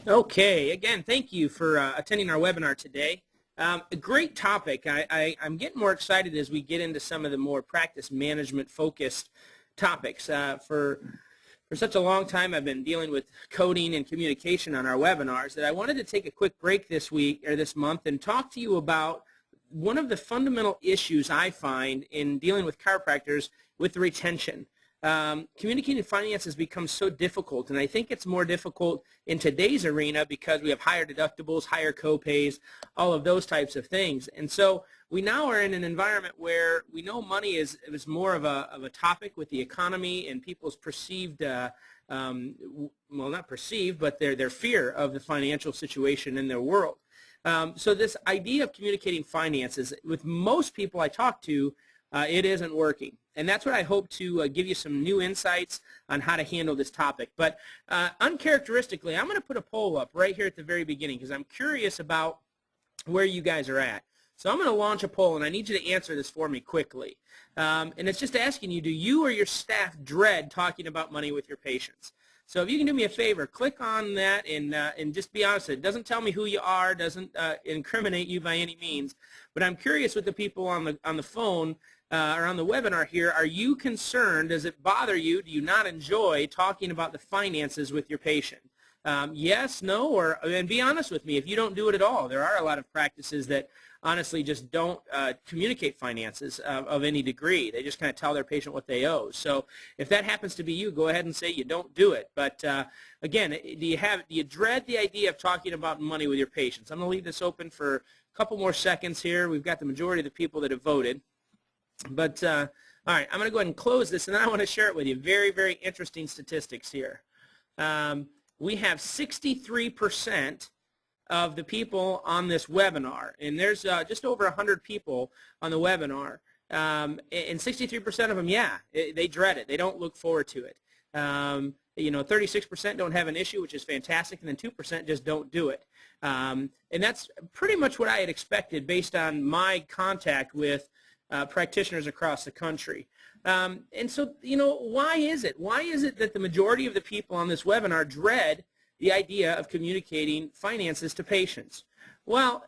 Okay, again, thank you for attending our webinar today. A great topic. I'm getting more excited as we get into some of the more practice management focused topics. For such a long time, I've been dealing with coding and communication on our webinars that I wanted to take a quick break this week or this month and talk to you about one of the fundamental issues I find in dealing with chiropractors with the retention. Communicating finance has become so difficult, and I think it's more difficult in today's arena because we have higher deductibles, higher co-pays, all of those types of things. And so we now are in an environment where we know money is more of a topic with the economy and people's perceived, well, not perceived, but their fear of the financial situation in their world. So this idea of communicating finances, with most people I talk to, it isn't working. And that's what I hope to give you some new insights on how to handle this topic. But uncharacteristically, I'm going to put a poll up right here at the very beginning because I'm curious about where you guys are at. So I'm going to launch a poll, and I need you to answer this for me quickly. And it's just asking you, do you or your staff dread talking about money with your patients? So if you can do me a favor, click on that and just be honest. It doesn't tell me who you are, doesn't incriminate you by any means. But I'm curious with the people on the phone or on the webinar here, are you concerned? Does it bother you? Do you not enjoy talking about the finances with your patient? Yes, no, and be honest with me if you don't do it at all. There are a lot of practices that honestly just don't communicate finances of any degree. They just kind of tell their patient what they owe. So if that happens to be you, go ahead and say you don't do it. But again, do you dread the idea of talking about money with your patients? I'm going to leave this open for a couple more seconds here. We've got the majority of the people that have voted. But all right, I'm going to go ahead and close this, and then I want to share it with you. Very, very interesting statistics here. We have 63% of the people on this webinar, and there's just over 100 people on the webinar, and 63% of them, yeah, they dread it. They don't look forward to it. 36% don't have an issue, which is fantastic, and then 2% just don't do it. And that's pretty much what I had expected based on my contact with practitioners across the country. And so, why is it? Why is it that the majority of the people on this webinar dread the idea of communicating finances to patients? Well,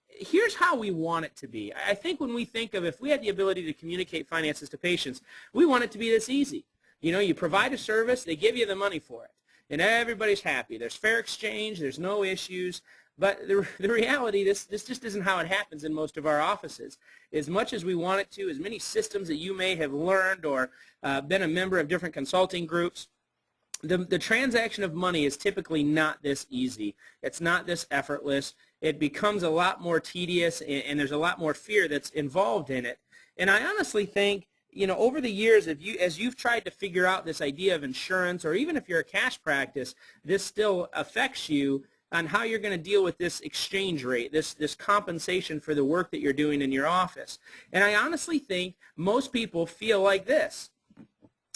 here's how we want it to be. I think when we think of if we had the ability to communicate finances to patients, we want it to be this easy. You provide a service, they give you the money for it, and everybody's happy. There's fair exchange, there's no issues. But the reality, this just isn't how it happens in most of our offices. As much as we want it to, as many systems that you may have learned or been a member of different consulting groups, the transaction of money is typically not this easy. It's not this effortless. It becomes a lot more tedious, and there's a lot more fear that's involved in it. And I honestly think, over the years, as you've tried to figure out this idea of insurance, or even if you're a cash practice, this still affects you on how you're going to deal with this exchange rate, this compensation for the work that you're doing in your office. And I honestly think most people feel like this.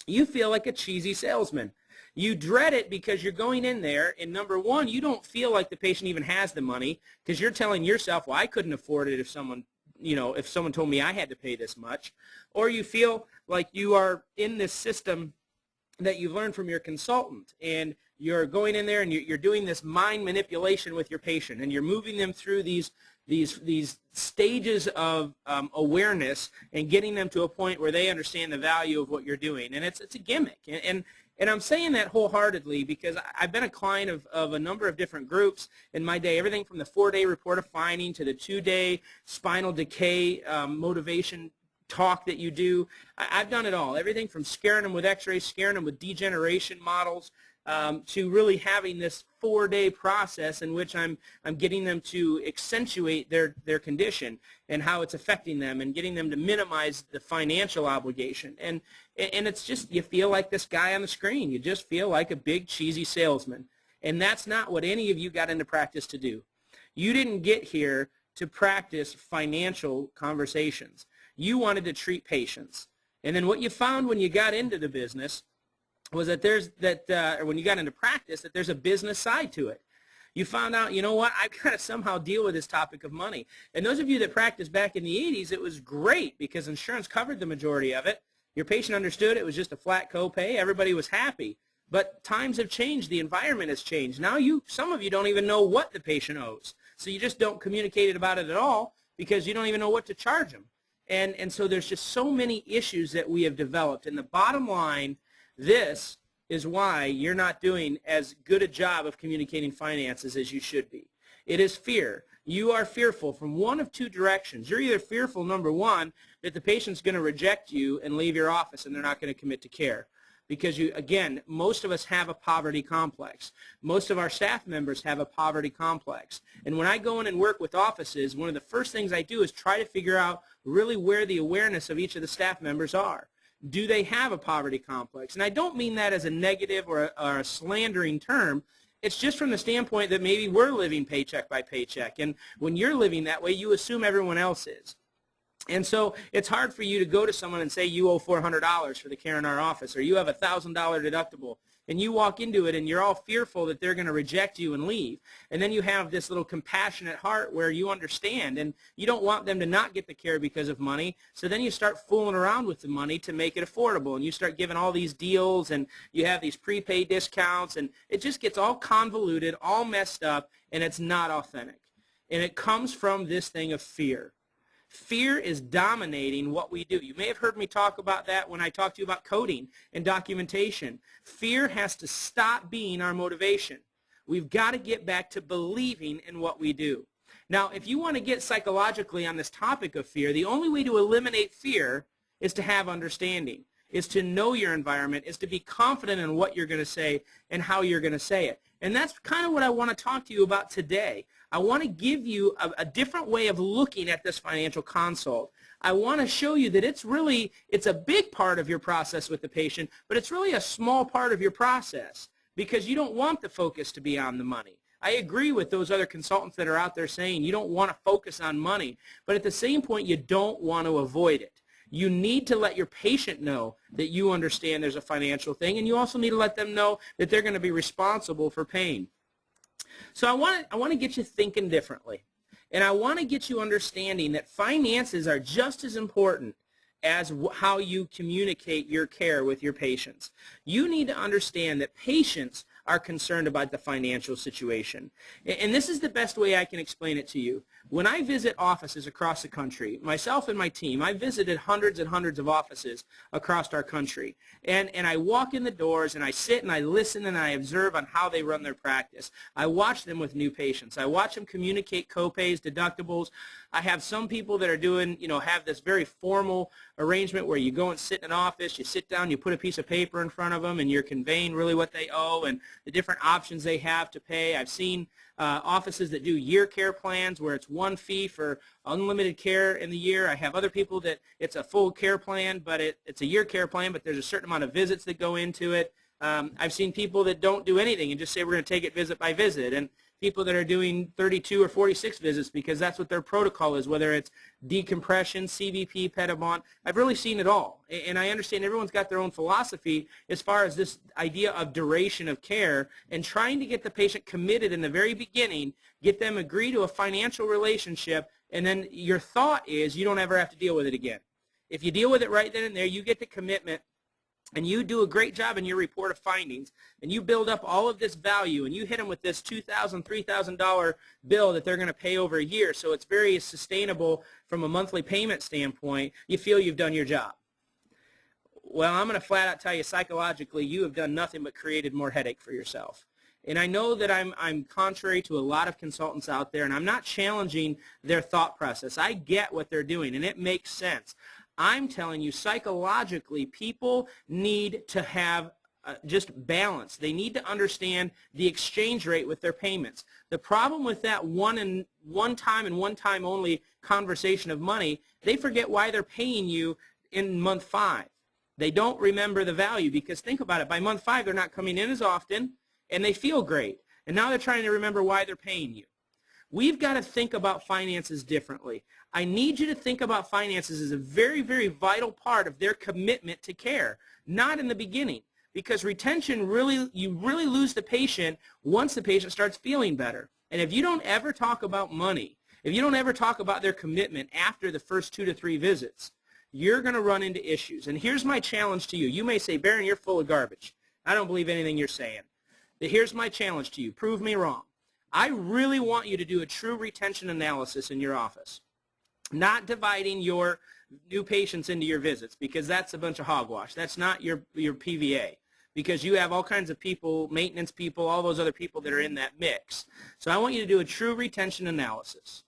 You feel like a cheesy salesman. You dread it because you're going in there, and number one, you don't feel like the patient even has the money because you're telling yourself, well, I couldn't afford it if someone told me I had to pay this much. Or you feel like you are in this system that you've learned from your consultant, and you're going in there and you're doing this mind manipulation with your patient, and you're moving them through these stages of awareness and getting them to a point where they understand the value of what you're doing. And it's a gimmick. And I'm saying that wholeheartedly because I've been a client of a number of different groups in my day, everything from the 4-day report of finding to the 2-day spinal decay motivation talk that you do. I've done it all, everything from scaring them with x-rays, scaring them with degeneration models, to really having this 4-day process in which I'm getting them to accentuate their condition and how it's affecting them and getting them to minimize the financial obligation. And it's just, you feel like this guy on the screen. You just feel like a big cheesy salesman. And that's not what any of you got into practice to do. You didn't get here to practice financial conversations. You wanted to treat patients. And then what you found when you got into the business was that or when you got into practice, that there's a business side to it. You found out, I've got to somehow deal with this topic of money. And those of you that practiced back in the 80s, it was great because insurance covered the majority of it. Your patient understood it was just a flat copay. Everybody was happy. But times have changed. The environment has changed. Now some of you don't even know what the patient owes. So you just don't communicate about it at all because you don't even know what to charge them. And so there's just so many issues that we have developed. And the bottom line, this is why you're not doing as good a job of communicating finances as you should be. It is fear. You are fearful from one of two directions. You're either fearful, number one, that the patient's going to reject you and leave your office and they're not going to commit to care. Because again, most of us have a poverty complex. Most of our staff members have a poverty complex. And when I go in and work with offices, one of the first things I do is try to figure out really where the awareness of each of the staff members are. Do they have a poverty complex? And I don't mean that as a negative or a slandering term. It's just from the standpoint that maybe we're living paycheck by paycheck. And when you're living that way, you assume everyone else is. And so it's hard for you to go to someone and say you owe $400 for the care in our office, or you have a $1,000 deductible, and you walk into it and you're all fearful that they're going to reject you and leave. And then you have this little compassionate heart where you understand, and you don't want them to not get the care because of money. So then you start fooling around with the money to make it affordable, and you start giving all these deals, and you have these prepaid discounts, and it just gets all convoluted, all messed up, and it's not authentic. And it comes from this thing of fear. Fear is dominating what we do. You may have heard me talk about that when I talked to you about coding and documentation. Fear has to stop being our motivation. We've got to get back to believing in what we do. Now, if you want to get psychologically on this topic of fear, the only way to eliminate fear is to have understanding, is to know your environment, is to be confident in what you're going to say and how you're going to say it. And that's kind of what I want to talk to you about today. I want to give you a different way of looking at this financial consult. I want to show you that it's a big part of your process with the patient, but it's really a small part of your process because you don't want the focus to be on the money. I agree with those other consultants that are out there saying you don't want to focus on money, but at the same point, you don't want to avoid it. You need to let your patient know that you understand there's a financial thing, and you also need to let them know that they're going to be responsible for paying. So I want to get you thinking differently, and I want to get you understanding that finances are just as important as how you communicate your care with your patients. You need to understand that patients are concerned about the financial situation. And this is the best way I can explain it to you. When I visit offices across the country, myself and my team, I visited hundreds and hundreds of offices across our country. And I walk in the doors and I sit and I listen and I observe on how they run their practice. I watch them with new patients. I watch them communicate copays, deductibles. I have some people that are doing, have this very formal arrangement where you go and sit in an office, you sit down, you put a piece of paper in front of them, and you're conveying really what they owe and the different options they have to pay. I've seen offices that do year care plans where it's one fee for unlimited care in the year. I have other people that it's a full care plan, but it's a year care plan, but there's a certain amount of visits that go into it. I've seen people that don't do anything and just say we're going to take it visit by visit, and people that are doing 32 or 46 visits because that's what their protocol is, whether it's decompression, CBP, Pedimont. I've really seen it all. And I understand everyone's got their own philosophy as far as this idea of duration of care and trying to get the patient committed in the very beginning, get them agree to a financial relationship, and then your thought is you don't ever have to deal with it again. If you deal with it right then and there, you get the commitment, and you do a great job in your report of findings, and you build up all of this value, and you hit them with this $2,000, $3,000 bill that they're going to pay over a year, so it's very sustainable from a monthly payment standpoint, you feel you've done your job. Well, I'm going to flat out tell you psychologically you have done nothing but created more headache for yourself. And I know that I'm contrary to a lot of consultants out there, and I'm not challenging their thought process. I get what they're doing, and it makes sense. I'm telling you, psychologically, people need to have just balance. They need to understand the exchange rate with their payments. The problem with that one time and one time only conversation of money, they forget why they're paying you in month 5. They don't remember the value because think about it. By month 5, they're not coming in as often, and they feel great. And now they're trying to remember why they're paying you. We've got to think about finances differently. I need you to think about finances as a very, very vital part of their commitment to care, not in the beginning, because retention you really lose the patient once the patient starts feeling better. And if you don't ever talk about money, if you don't ever talk about their commitment after the first 2 to 3 visits, you're going to run into issues. And here's my challenge to you. You may say, Bharon, you're full of garbage. I don't believe anything you're saying. Here's my challenge to you. Prove me wrong. I really want you to do a true retention analysis in your office, not dividing your new patients into your visits, because that's a bunch of hogwash. That's not your PVA, because you have all kinds of people, maintenance people, all those other people that are in that mix. So I want you to do a true retention analysis.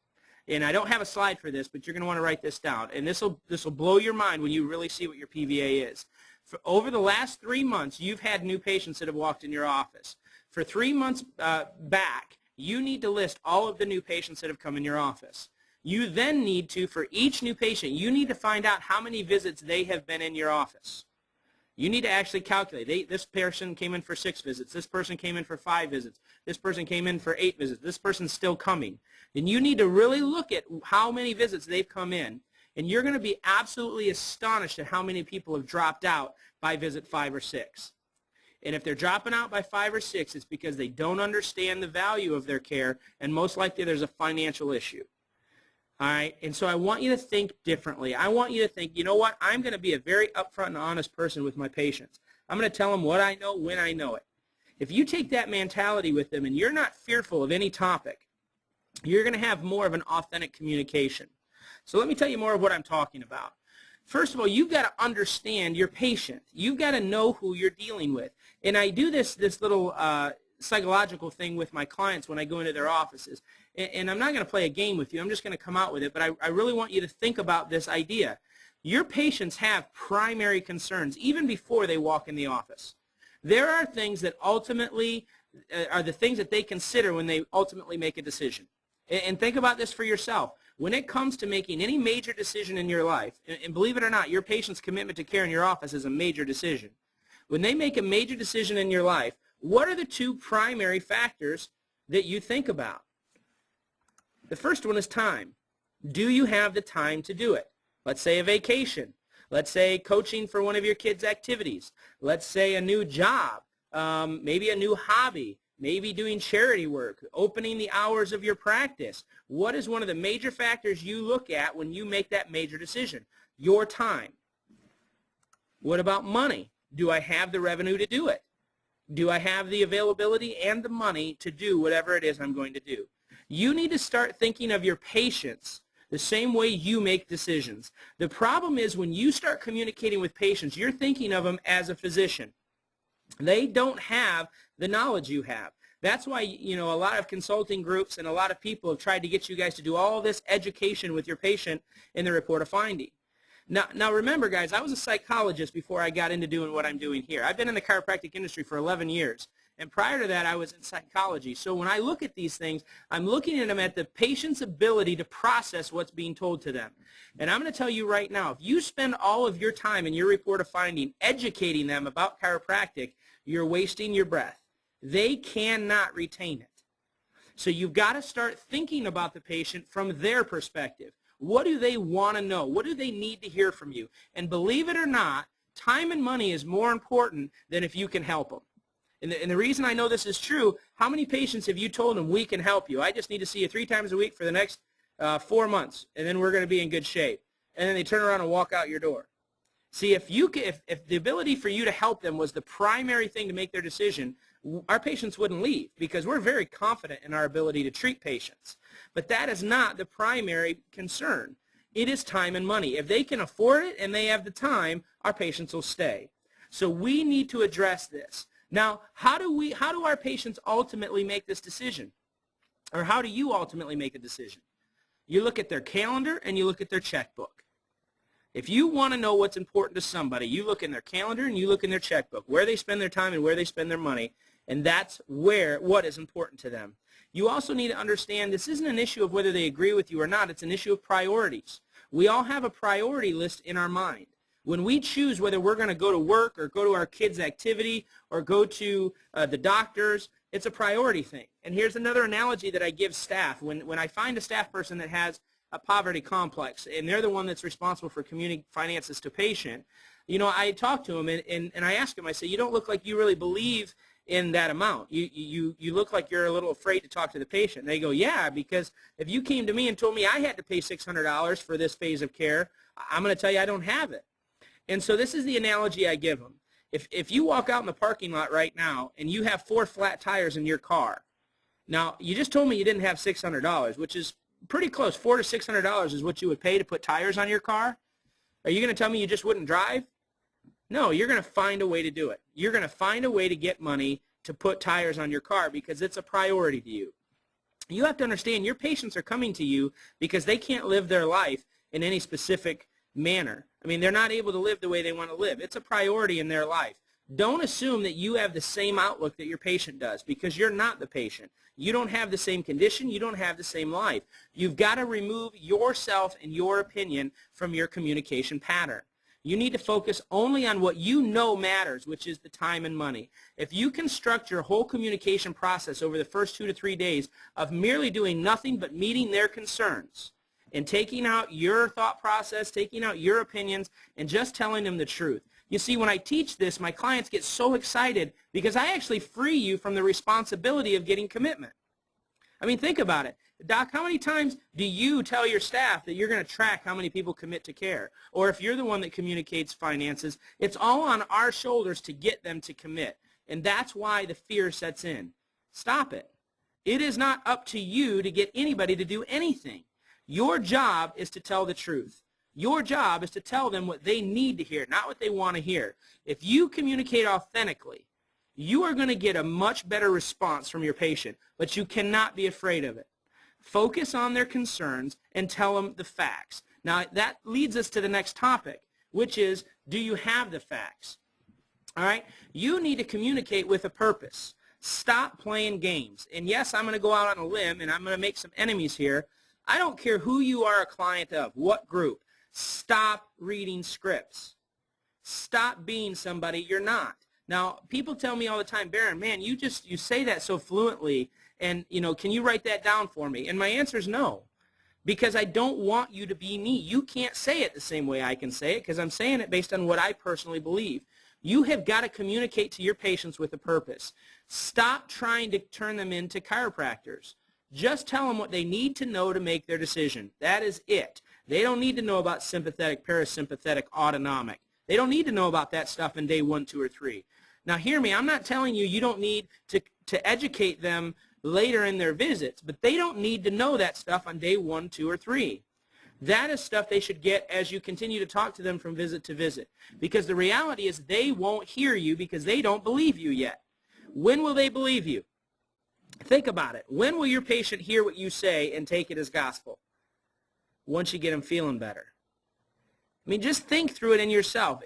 And I don't have a slide for this, but you're going to want to write this down. And this will blow your mind when you really see what your PVA is. Over the last 3 months, you've had new patients that have walked in your office. For 3 months back, you need to list all of the new patients that have come in your office. You then need to, for each new patient, you need to find out how many visits they have been in your office. You need to actually calculate. This person came in for 6 visits. This person came in for 5 visits. This person came in for 8 visits. This person's still coming. And you need to really look at how many visits they've come in. And you're going to be absolutely astonished at how many people have dropped out by visit 5 or 6. And if they're dropping out by 5 or 6, it's because they don't understand the value of their care, and most likely there's a financial issue. All right, and so I want you to think differently. I want you to think, you know what, I'm going to be a very upfront and honest person with my patients. I'm going to tell them what I know when I know it. If you take that mentality with them and you're not fearful of any topic, you're going to have more of an authentic communication. So let me tell you more of what I'm talking about. First of all, you've got to understand your patient. You've got to know who you're dealing with. And I do this little psychological thing with my clients when I go into their offices. And I'm not going to play a game with you. I'm just going to come out with it. But I really want you to think about this idea. Your patients have primary concerns even before they walk in the office. There are things that ultimately are the things that they consider when they ultimately make a decision. And think about this for yourself. When it comes to making any major decision in your life, and believe it or not, your patient's commitment to care in your office is a major decision. When they make a major decision in your life, what are the 2 primary factors that you think about? The first one is time. Do you have the time to do it? Let's say a vacation. Let's say coaching for one of your kids' activities. Let's say a new job, maybe a new hobby, maybe doing charity work, opening the hours of your practice. What is one of the major factors you look at when you make that major decision? Your time. What about money? Do I have the revenue to do it? Do I have the availability and the money to do whatever it is I'm going to do? You need to start thinking of your patients the same way you make decisions. The problem is when you start communicating with patients, you're thinking of them as a physician. They don't have the knowledge you have. That's why, you know, a lot of consulting groups and a lot of people have tried to get you guys to do all this education with your patient in the report of finding. Now remember, guys, I was a psychologist before I got into doing what I'm doing here. I've been in the chiropractic industry for 11 years. And prior to that, I was in psychology. So when I look at these things, I'm looking at them at the patient's ability to process what's being told to them. And I'm going to tell you right now, if you spend all of your time in your report of finding educating them about chiropractic, you're wasting your breath. They cannot retain it. So you've got to start thinking about the patient from their perspective. What do they want to know? What do they need to hear from you? And believe it or not, time and money is more important than if you can help them. And the reason I know this is true, how many patients have you told them, we can help you? I just need to see you 3 times a week for the next 4 months, and then we're going to be in good shape. And then they turn around and walk out your door. See, if the ability for you to help them was the primary thing to make their decision, our patients wouldn't leave because we're very confident in our ability to treat patients. But that is not the primary concern. It is time and money. If they can afford it and they have the time, our patients will stay. So we need to address this. Now, how do our patients ultimately make this decision? Or how do you ultimately make a decision? You look at their calendar and you look at their checkbook. If you want to know what's important to somebody, you look in their calendar and you look in their checkbook, where they spend their time and where they spend their money, and that's what is important to them. You also need to understand this isn't an issue of whether they agree with you or not. It's an issue of priorities. We all have a priority list in our mind. When we choose whether we're going to go to work or go to our kids' activity or go to the doctors, it's a priority thing. And here's another analogy that I give staff. When I find a staff person that has a poverty complex and they're the one that's responsible for communicating finances to patient, you know, I talk to them and I ask them, I say, you don't look like you really believe in that amount. You look like you're a little afraid to talk to the patient. And they go, yeah, because if you came to me and told me I had to pay $600 for this phase of care, I'm going to tell you I don't have it. And so this is the analogy I give them. If you walk out in the parking lot right now and you have 4 flat tires in your car, now you just told me you didn't have $600, which is pretty close. $400 to $600 is what you would pay to put tires on your car. Are you going to tell me you just wouldn't drive? No, you're going to find a way to do it. You're going to find a way to get money to put tires on your car because it's a priority to you. You have to understand your patients are coming to you because they can't live their life in any specific manner. I mean, they're not able to live the way they want to live. It's a priority in their life. Don't assume that you have the same outlook that your patient does because you're not the patient. You don't have the same condition. You don't have the same life. You've got to remove yourself and your opinion from your communication pattern. You need to focus only on what you know matters, which is the time and money. If you construct your whole communication process over the first 2 to 3 days of merely doing nothing but meeting their concerns and taking out your thought process, taking out your opinions, and just telling them the truth. You see, when I teach this, my clients get so excited because I actually free you from the responsibility of getting commitment. I mean, think about it. Doc, how many times do you tell your staff that you're going to track how many people commit to care? Or if you're the one that communicates finances, it's all on our shoulders to get them to commit. And that's why the fear sets in. Stop it. It is not up to you to get anybody to do anything. Your job is to tell the truth. Your job is to tell them what they need to hear, not what they want to hear. If you communicate authentically, you are going to get a much better response from your patient, but you cannot be afraid of it. Focus on their concerns and tell them the facts. Now, that leads us to the next topic, which is, do you have the facts? All right? You need to communicate with a purpose. Stop playing games. And yes, I'm going to go out on a limb, and I'm going to make some enemies here. I don't care who you are a client of, what group. Stop reading scripts. Stop being somebody you're not. Now, people tell me all the time, Bharon, man, you say that so fluently, and, can you write that down for me? And my answer is no, because I don't want you to be me. You can't say it the same way I can say it because I'm saying it based on what I personally believe. You have got to communicate to your patients with a purpose. Stop trying to turn them into chiropractors. Just tell them what they need to know to make their decision. That is it. They don't need to know about sympathetic, parasympathetic, autonomic. They don't need to know about that stuff in day 1, 2, or 3. Now, hear me. I'm not telling you don't need to educate them later in their visits, but they don't need to know that stuff on day 1, 2, or 3. That is stuff they should get as you continue to talk to them from visit to visit, because the reality is they won't hear you because they don't believe you yet. When will they believe you? Think about it. When will your patient hear what you say and take it as gospel? Once you get them feeling better. I mean, just think through it in yourself.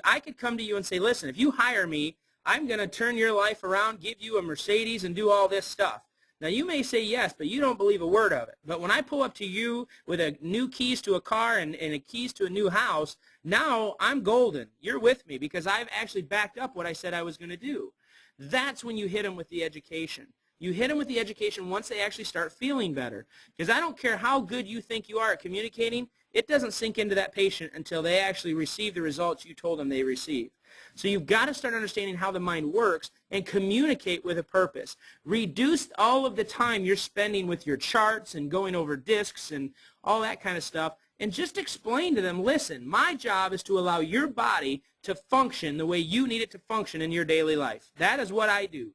I could come to you and say, listen, if you hire me, I'm going to turn your life around, give you a Mercedes, and do all this stuff. Now, you may say yes, but you don't believe a word of it. But when I pull up to you with a new keys to a car and a keys to a new house, now I'm golden. You're with me because I've actually backed up what I said I was going to do. That's when you hit them with the education. You hit them with the education once they actually start feeling better. Because I don't care how good you think you are at communicating, it doesn't sink into that patient until they actually receive the results you told them they received. So you've got to start understanding how the mind works and communicate with a purpose. Reduce all of the time you're spending with your charts and going over discs and all that kind of stuff, and just explain to them, listen, my job is to allow your body to function the way you need it to function in your daily life. That is what I do.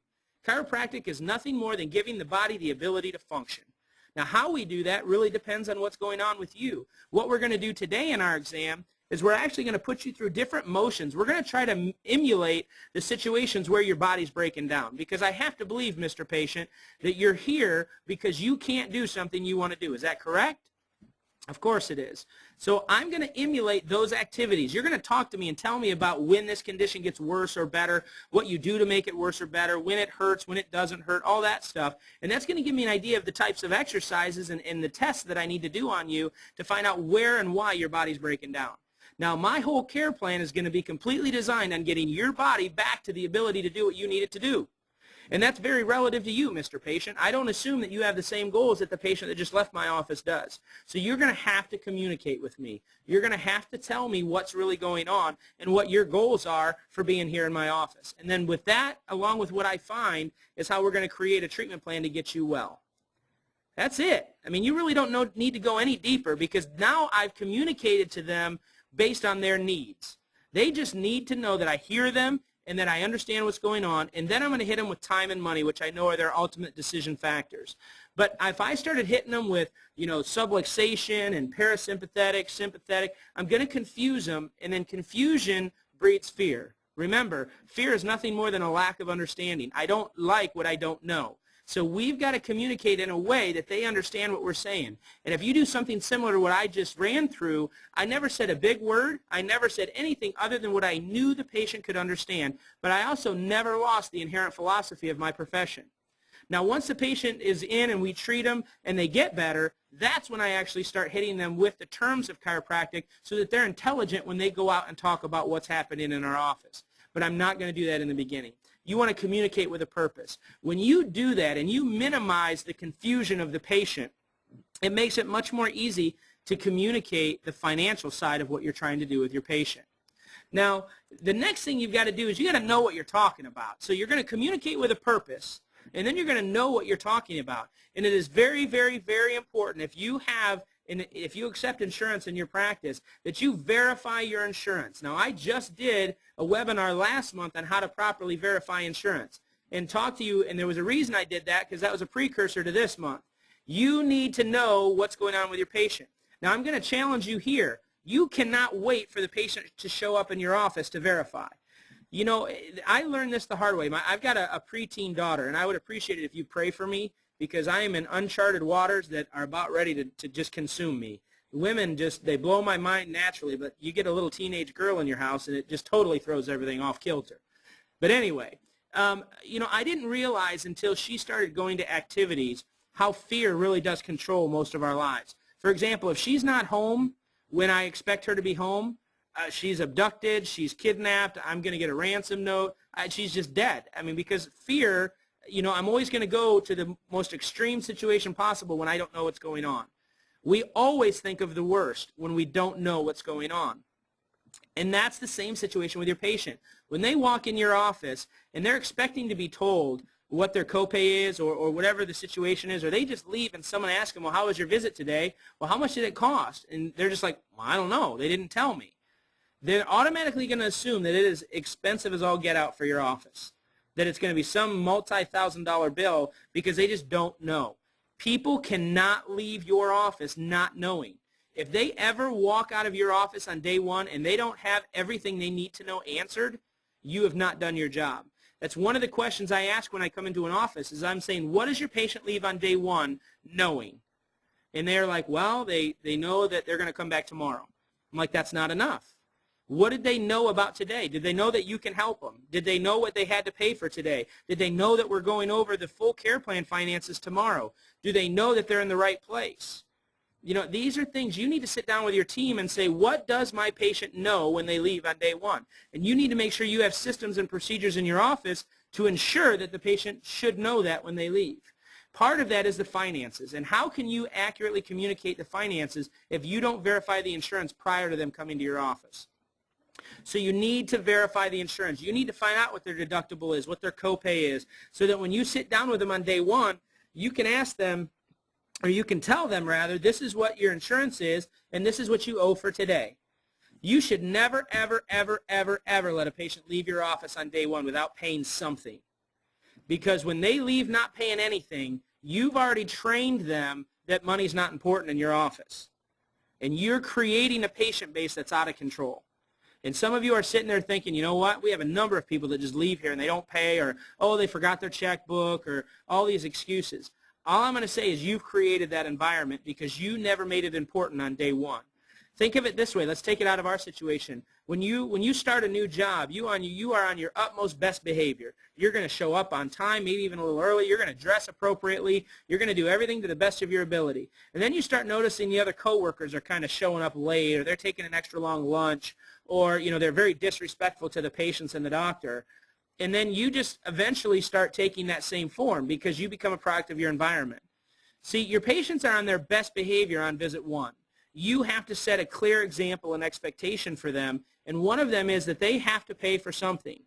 Chiropractic is nothing more than giving the body the ability to function. Now, how we do that really depends on what's going on with you. What we're going to do today in our exam is we're actually going to put you through different motions. We're going to try to emulate the situations where your body's breaking down, because I have to believe, Mr. Patient, that you're here because you can't do something you want to do. Is that correct? Of course it is. So I'm going to emulate those activities. You're going to talk to me and tell me about when this condition gets worse or better, what you do to make it worse or better, when it hurts, when it doesn't hurt, all that stuff. And that's going to give me an idea of the types of exercises and the tests that I need to do on you to find out where and why your body's breaking down. Now, my whole care plan is going to be completely designed on getting your body back to the ability to do what you need it to do. And that's very relative to you, Mr. Patient. I don't assume that you have the same goals that the patient that just left my office does. So you're going to have to communicate with me. You're going to have to tell me what's really going on and what your goals are for being here in my office. And then with that, along with what I find, is how we're going to create a treatment plan to get you well. That's it. I mean, you really don't need to go any deeper, because now I've communicated to them based on their needs. They just need to know that I hear them and that I understand what's going on, and then I'm going to hit them with time and money, which I know are their ultimate decision factors. But if I started hitting them with, subluxation and parasympathetic, sympathetic, I'm going to confuse them, and then confusion breeds fear. Remember, fear is nothing more than a lack of understanding. I don't like what I don't know. So we've got to communicate in a way that they understand what we're saying. And if you do something similar to what I just ran through, I never said a big word. I never said anything other than what I knew the patient could understand. But I also never lost the inherent philosophy of my profession. Now, once the patient is in and we treat them and they get better, that's when I actually start hitting them with the terms of chiropractic so that they're intelligent when they go out and talk about what's happening in our office. But I'm not going to do that in the beginning. You want to communicate with a purpose. When you do that and you minimize the confusion of the patient, it makes it much more easy to communicate the financial side of what you're trying to do with your patient. Now, the next thing you've got to do is you got to know what you're talking about. So you're going to communicate with a purpose, and then you're going to know what you're talking about. And it is very, very, very important if you accept insurance in your practice that you verify your insurance. Now, I just did a webinar last month on how to properly verify insurance and talk to you, and there was a reason I did that because that was a precursor to this month. You need to know what's going on with your patient. Now, I'm going to challenge you here. You cannot wait for the patient to show up in your office to verify. I learned this the hard way. I've got a preteen daughter, and I would appreciate it if you pray for me because I am in uncharted waters that are about ready to just consume me. Women they blow my mind naturally, but you get a little teenage girl in your house, and it just totally throws everything off kilter. But anyway, I didn't realize until she started going to activities how fear really does control most of our lives. For example, if she's not home when I expect her to be home, she's abducted, she's kidnapped, I'm going to get a ransom note, she's just dead. I mean, because fear, I'm always going to go to the most extreme situation possible when I don't know what's going on. We always think of the worst when we don't know what's going on. And that's the same situation with your patient. When they walk in your office and they're expecting to be told what their copay is or whatever the situation is, or they just leave and someone asks them, well, how was your visit today? Well, how much did it cost? And they're just like, well, I don't know. They didn't tell me. They're automatically going to assume that it is expensive as all get out for your office, that it's going to be some multi-thousand-dollar bill because they just don't know. People cannot leave your office not knowing. If they ever walk out of your office on day one and they don't have everything they need to know answered, you have not done your job. That's one of the questions I ask when I come into an office is I'm saying, what does your patient leave on day one knowing? And they're like, well, they know that they're going to come back tomorrow. I'm like, that's not enough. What did they know about today? Did they know that you can help them? Did they know what they had to pay for today? Did they know that we're going over the full care plan finances tomorrow? Do they know that they're in the right place? These are things you need to sit down with your team and say, what does my patient know when they leave on day one? And you need to make sure you have systems and procedures in your office to ensure that the patient should know that when they leave. Part of that is the finances. And how can you accurately communicate the finances if you don't verify the insurance prior to them coming to your office? So you need to verify the insurance. You need to find out what their deductible is, what their copay is, so that when you sit down with them on day one, you can ask them, or you can tell them rather, this is what your insurance is, and this is what you owe for today. You should never, ever, ever, ever, ever let a patient leave your office on day one without paying something. Because when they leave not paying anything, you've already trained them that money's not important in your office. And you're creating a patient base that's out of control. And some of you are sitting there thinking, you know what, we have a number of people that just leave here and they don't pay, or, oh, they forgot their checkbook, or all these excuses. All I'm going to say is you've created that environment because you never made it important on day one. Think of it this way. Let's take it out of our situation. When you start a new job, you are on your utmost best behavior. You're going to show up on time, maybe even a little early. You're going to dress appropriately. You're going to do everything to the best of your ability. And then you start noticing the other coworkers are kind of showing up late, or they're taking an extra long lunch, or they're very disrespectful to the patients and the doctor. And then you just eventually start taking that same form because you become a product of your environment. See, your patients are on their best behavior on visit one. You have to set a clear example and expectation for them, and one of them is that they have to pay for something.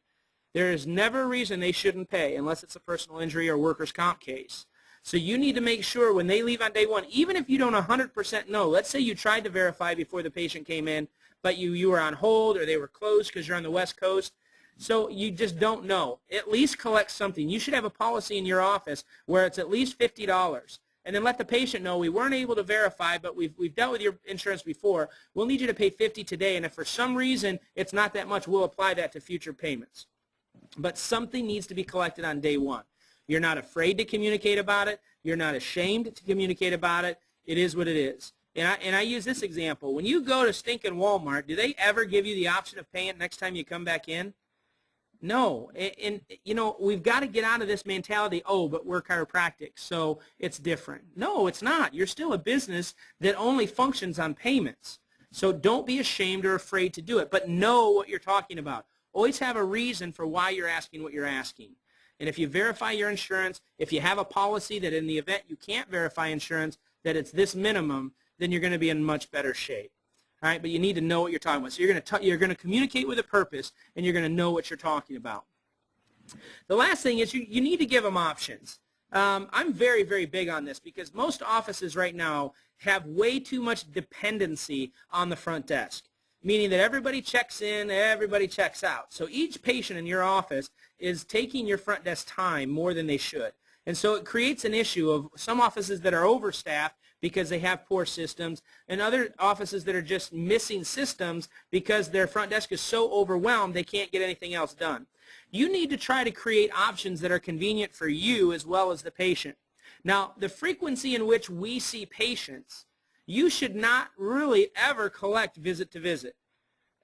There is never a reason they shouldn't pay unless it's a personal injury or workers' comp case. So you need to make sure when they leave on day one, even if you don't 100% know, let's say you tried to verify before the patient came in, but you were on hold or they were closed because you're on the West Coast, So you just don't know. At least collect something. You should have a policy in your office where it's at least $50. And then let the patient know we weren't able to verify, but we've dealt with your insurance before. We'll need you to pay $50 today, and if for some reason it's not that much, we'll apply that to future payments. But something needs to be collected on day one. You're not afraid to communicate about it. You're not ashamed to communicate about it. It is what it is. And I use this example. When you go to stinking Walmart, do they ever give you the option of paying next time you come back in? No. And you know, we've got to get out of this mentality, oh, but we're chiropractic, so it's different. No, it's not. You're still a business that only functions on payments. So don't be ashamed or afraid to do it, but know what you're talking about. Always have a reason for why you're asking what you're asking. And if you verify your insurance, if you have a policy that in the event you can't verify insurance, that it's this minimum, then you're going to be in much better shape. All right, but you need to know what you're talking about. So you're going to communicate with a purpose, and you're going to know what you're talking about. The last thing is you need to give them options. I'm very, very big on this because most offices right now have way too much dependency on the front desk, meaning that everybody checks in, everybody checks out. So each patient in your office is taking your front desk time more than they should. And so it creates an issue of some offices that are overstaffed because they have poor systems, and other offices that are just missing systems because their front desk is so overwhelmed they can't get anything else done. You need to try to create options that are convenient for you as well as the patient. Now, the frequency in which we see patients, you should not really ever collect visit to visit.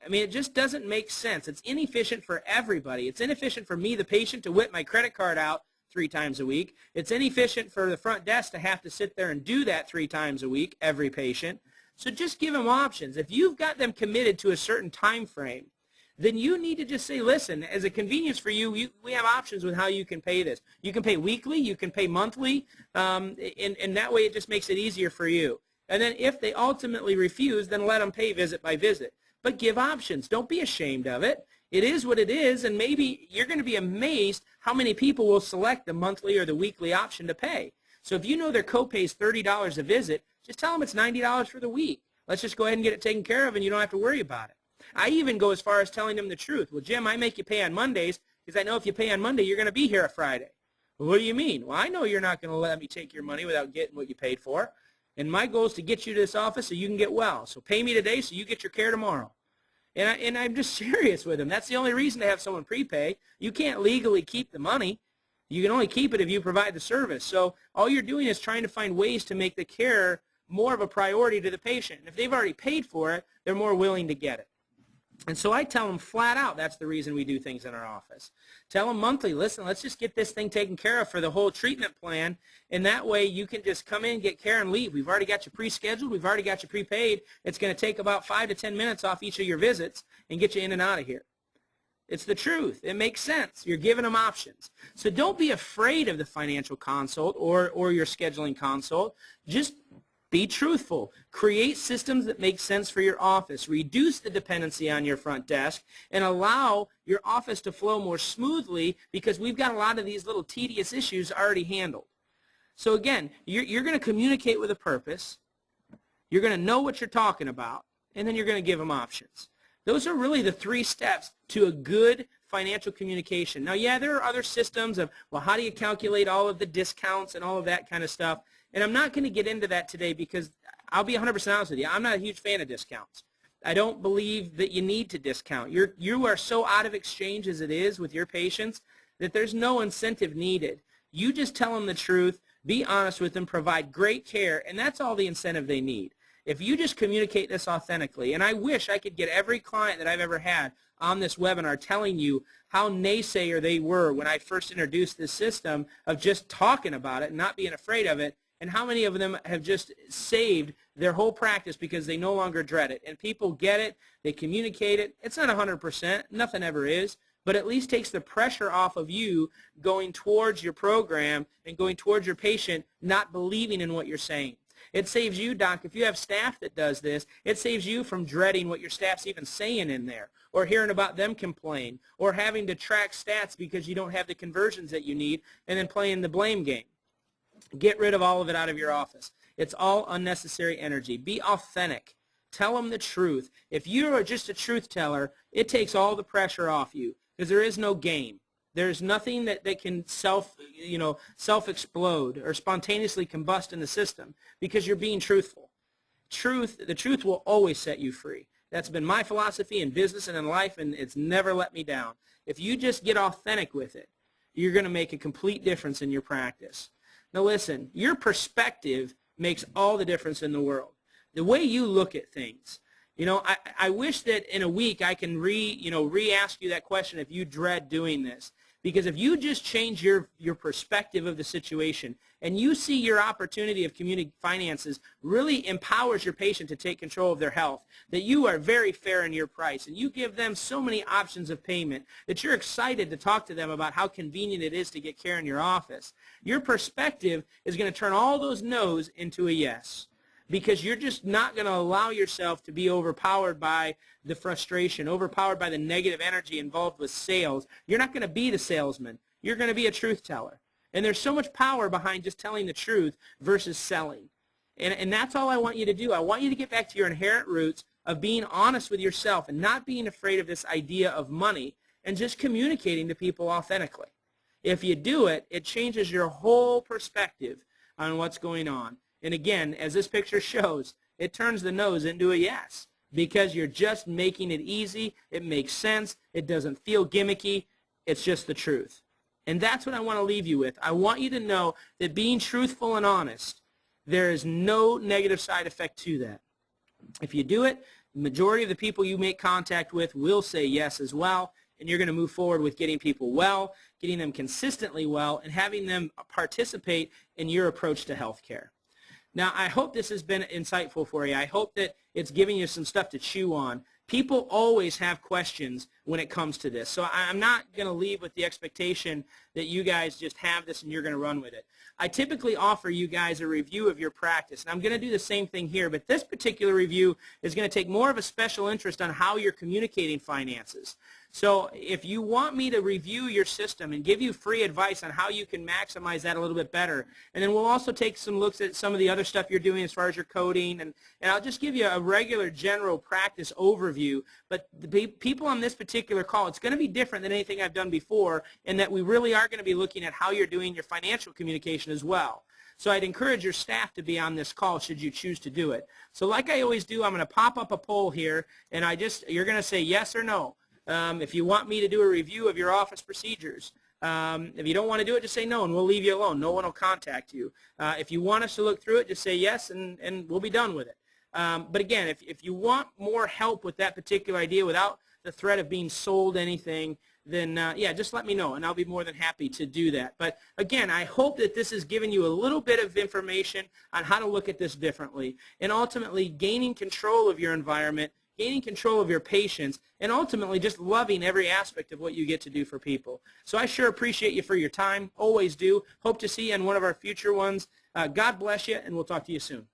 I mean, it just doesn't make sense. It's inefficient for everybody. It's inefficient for me, the patient, to whip my credit card out 3 times a week. It's inefficient for the front desk to have to sit there and do that 3 times a week, every patient. So just give them options. If you've got them committed to a certain time frame, then you need to just say, listen, as a convenience for you, we have options with how you can pay this. You can pay weekly, you can pay monthly, and that way it just makes it easier for you. And then if they ultimately refuse, then let them pay visit by visit. But give options. Don't be ashamed of it. It is what it is, and maybe you're going to be amazed how many people will select the monthly or the weekly option to pay. So if you know their copay is $30 a visit, just tell them it's $90 for the week. Let's just go ahead and get it taken care of, and you don't have to worry about it. I even go as far as telling them the truth. Well, Jim, I make you pay on Mondays because I know if you pay on Monday, you're going to be here a Friday. Well, what do you mean? Well, I know you're not going to let me take your money without getting what you paid for. And my goal is to get you to this office so you can get well. So pay me today so you get your care tomorrow. And I'm just serious with them. That's the only reason to have someone prepay. You can't legally keep the money. You can only keep it if you provide the service. So all you're doing is trying to find ways to make the care more of a priority to the patient. And if they've already paid for it, they're more willing to get it. And so I tell them flat out that's the reason we do things in our office. Tell them monthly, listen, let's just get this thing taken care of for the whole treatment plan, and that way you can just come in, get care, and leave. We've already got you pre-scheduled. We've already got you prepaid. It's going to take about 5 to 10 minutes off each of your visits and get you in and out of here. It's the truth. It makes sense. You're giving them options. So don't be afraid of the financial consult or your scheduling consult. Just be truthful. Create systems that make sense for your office. Reduce the dependency on your front desk and allow your office to flow more smoothly because we've got a lot of these little tedious issues already handled. So again, you're going to communicate with a purpose. You're going to know what you're talking about, and then you're going to give them options. Those are really the 3 steps to a good financial communication. Now, yeah, there are other systems of, well, how do you calculate all of the discounts and all of that kind of stuff? And I'm not going to get into that today because I'll be 100% honest with you. I'm not a huge fan of discounts. I don't believe that you need to discount. You are so out of exchange as it is with your patients that there's no incentive needed. You just tell them the truth, be honest with them, provide great care, and that's all the incentive they need. If you just communicate this authentically, and I wish I could get every client that I've ever had on this webinar telling you how naysayer they were when I first introduced this system of just talking about it and not being afraid of it, and how many of them have just saved their whole practice because they no longer dread it. And people get it, they communicate it. It's not 100%, nothing ever is, but at least takes the pressure off of you going towards your program and going towards your patient not believing in what you're saying. It saves you, Doc, if you have staff that does this, it saves you from dreading what your staff's even saying in there, or hearing about them complain, or having to track stats because you don't have the conversions that you need, and then playing the blame game. Get rid of all of it out of your office. It's all unnecessary energy. Be authentic. Tell them the truth. If you are just a truth teller, it takes all the pressure off you. because there is no game. There's nothing that can self-explode or spontaneously combust in the system because you're being truthful. The truth will always set you free. That's been my philosophy in business and in life, and it's never let me down. If you just get authentic with it, you're going to make a complete difference in your practice. Now listen, your perspective makes all the difference in the world. The way you look at things. I wish that in a week I can re-ask you that question if you dread doing this. Because if you just change your perspective of the situation and you see your opportunity of community finances really empowers your patient to take control of their health, that you are very fair in your price and you give them so many options of payment that you're excited to talk to them about how convenient it is to get care in your office, your perspective is going to turn all those no's into a yes. Because you're just not going to allow yourself to be overpowered by the frustration, overpowered by the negative energy involved with sales. You're not going to be the salesman. You're going to be a truth teller. And there's so much power behind just telling the truth versus selling. And that's all I want you to do. I want you to get back to your inherent roots of being honest with yourself and not being afraid of this idea of money and just communicating to people authentically. If you do it, it changes your whole perspective on what's going on. And again, as this picture shows, it turns the no's into a yes because you're just making it easy. It makes sense. It doesn't feel gimmicky. It's just the truth. And that's what I want to leave you with. I want you to know that being truthful and honest, there is no negative side effect to that. If you do it, the majority of the people you make contact with will say yes as well, and you're going to move forward with getting people well, getting them consistently well, and having them participate in your approach to healthcare. Now, I hope this has been insightful for you. I hope that it's giving you some stuff to chew on. People always have questions when it comes to this. So I'm not going to leave with the expectation that you guys just have this and you're going to run with it. I typically offer you guys a review of your practice, and I'm going to do the same thing here, but this particular review is going to take more of a special interest on how you're communicating finances. So if you want me to review your system and give you free advice on how you can maximize that a little bit better, and then we'll also take some looks at some of the other stuff you're doing as far as your coding, and I'll just give you a regular general practice overview. But the people on this particular call, it's going to be different than anything I've done before in that we really are going to be looking at how you're doing your financial communication as well. So I'd encourage your staff to be on this call should you choose to do it. So like I always do, I'm going to pop up a poll here, and you're going to say yes or no. If you want me to do a review of your office procedures. If you don't want to do it, just say no, and we'll leave you alone. No one will contact you. If you want us to look through it, just say yes, and we'll be done with it. But again, if you want more help with that particular idea without the threat of being sold anything, then yeah, just let me know, and I'll be more than happy to do that. But again, I hope that this has given you a little bit of information on how to look at this differently, and ultimately gaining control of your environment, gaining control of your patients, and ultimately just loving every aspect of what you get to do for people. So I sure appreciate you for your time. Always do. Hope to see you in one of our future ones. God bless you, and we'll talk to you soon.